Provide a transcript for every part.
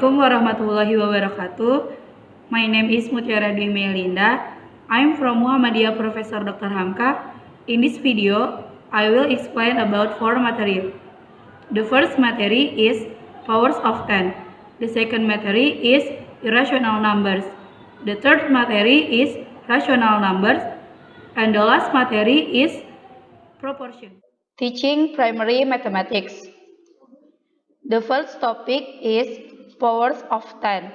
Assalamualaikum warahmatullahi wabarakatuh. My name is Mutiara Dwi Meilinda. I'm from Muhammadiyah Professor Dr. Hamka. In this video, I will explain about four material. The first material is powers of 10. The second material is irrational numbers. The third material is rational numbers. And the last material is proportion. Teaching primary mathematics. The first topic is powers of 10.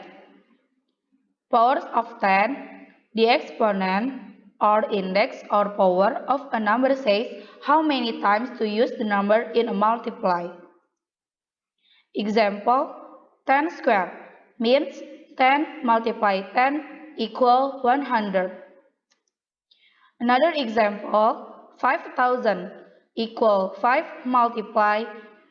Powers of 10, the exponent or index or power of a number says how many times to use the number in a multiply. Example, 10 squared means 10 multiplied 10 equal 100. Another example, 5,000 equal 5 multiplied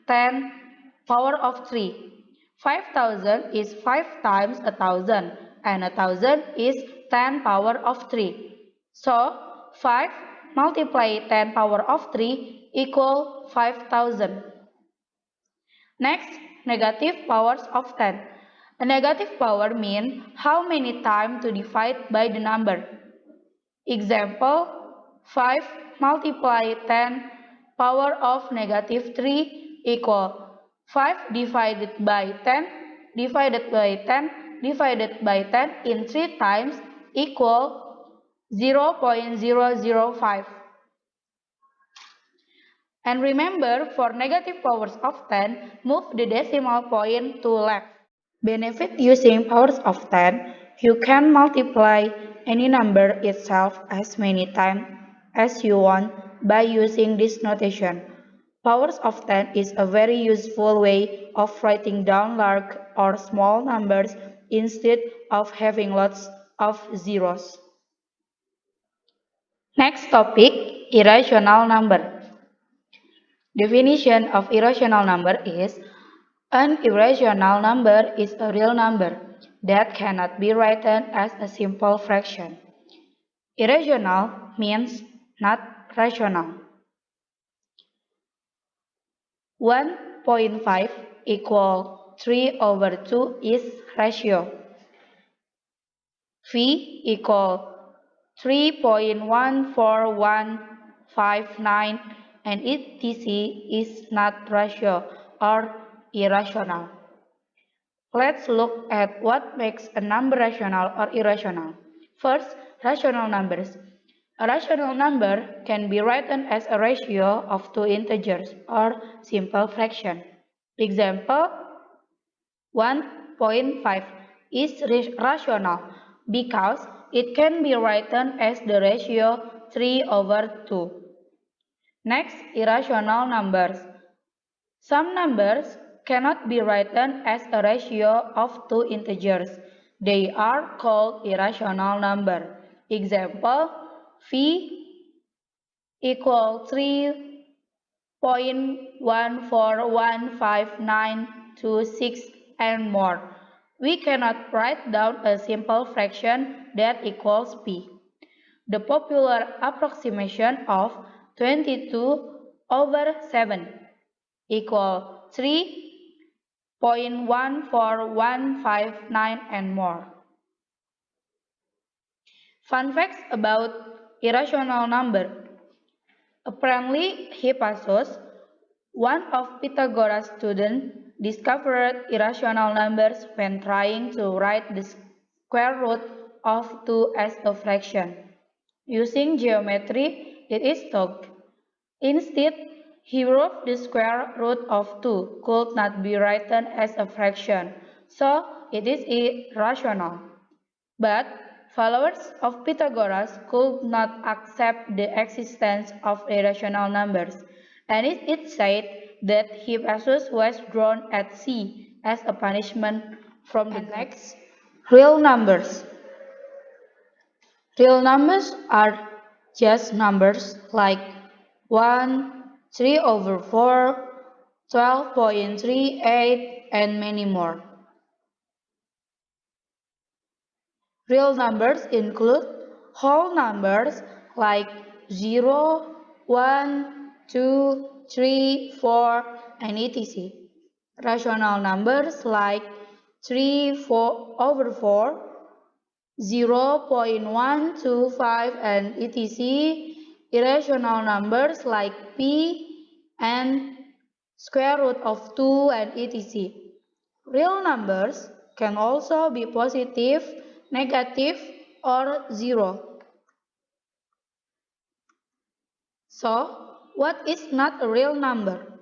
10 power of 3. 5,000 is 5 times 1,000 and 1,000 is 10 power of 3. So, 5 multiplied 10 power of 3 equal 5,000. Next, negative powers of 10. A negative power means how many times to divide by the number. Example, 5 multiplied 10 power of negative 3 equal 5 divided by 10 divided by 10 divided by 10 in 3 times equal 0.005. And remember, for negative powers of 10, move the decimal point to left. Benefit using powers of 10, you can multiply any number itself as many times as you want by using this notation. Powers of 10 is a very useful way of writing down large or small numbers instead of having lots of zeros. Next topic, irrational number. Definition of irrational number is an irrational number is a real number that cannot be written as a simple fraction. Irrational means not rational. 1.5 equal 3/2 is ratio. V equal 3.14159 and etc. is not ratio or irrational. Let's look at what makes a number rational or irrational. First, rational numbers. A rational number can be written as a ratio of two integers or simple fraction. Example, 1.5 is rational because it can be written as the ratio 3/2. Next, irrational numbers. Some numbers cannot be written as a ratio of two integers. They are called irrational number. Example, V equal 3.1415926 and more. We cannot write down a simple fraction that equals P. The popular approximation of 22/7 equal 3.14159 and more. Fun facts about irrational number. Apparently, Hippasus, one of Pythagoras' students, discovered irrational numbers when trying to write the square root of 2 as a fraction. Using geometry, it is taught. Instead, he wrote the square root of 2 could not be written as a fraction, so it is irrational. But followers of Pythagoras could not accept the existence of irrational numbers, and it is said that Hippasus was drowned at sea as a punishment from the next real numbers. Real numbers are just numbers like 1, 3/4, 12.38, and many more. Real numbers include whole numbers like 0, 1, 2, 3, 4, and etc. Rational numbers like 3/4, 0.125, and etc. Irrational numbers like p and square root of 2 and etc. Real numbers can also be positive, negative, or zero. So, what is not a real number?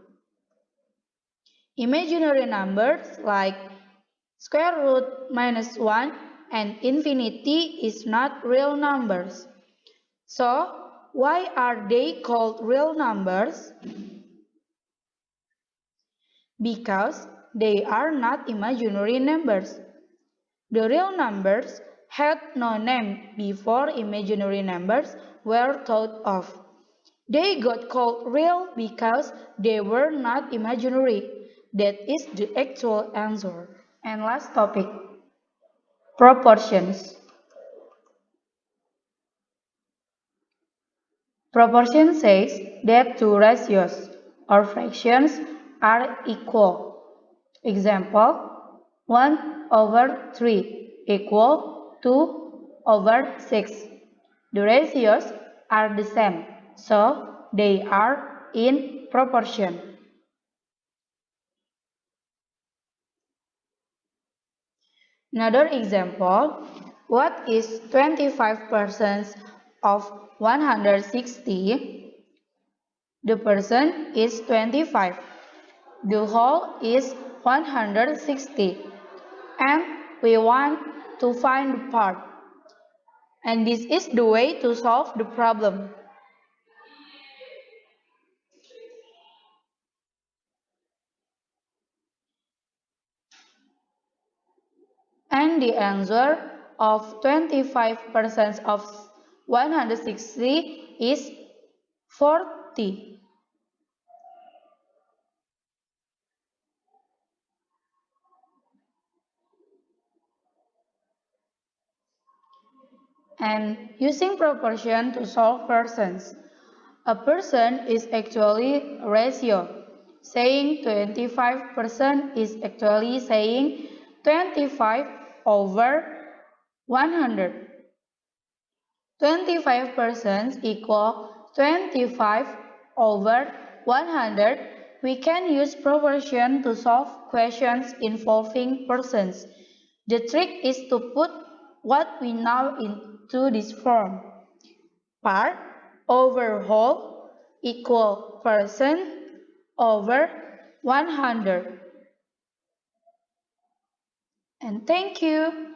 Imaginary numbers like square root -1 and infinity is not real numbers. So, why are they called real numbers? Because they are not imaginary numbers. The real numbers had no name before imaginary numbers were thought of. They got called real because they were not imaginary. That is the actual answer. And last topic, proportions. Proportion says that two ratios or fractions are equal. Example, 1/3 equal 2/6. The ratios are the same, so they are in proportion. Another example, what is 25% of 160? The percent is 25. The whole is 160. And we want to find the part. And this is the way to solve the problem. And the answer of 25% of 160 is 40. And using proportion to solve persons. A person is actually a ratio. Saying 25% is actually saying 25/100. 25% equal 25/100. We can use proportion to solve questions involving persons. The trick is to put what we know into this form. Part over whole equal person over 100. And thank you.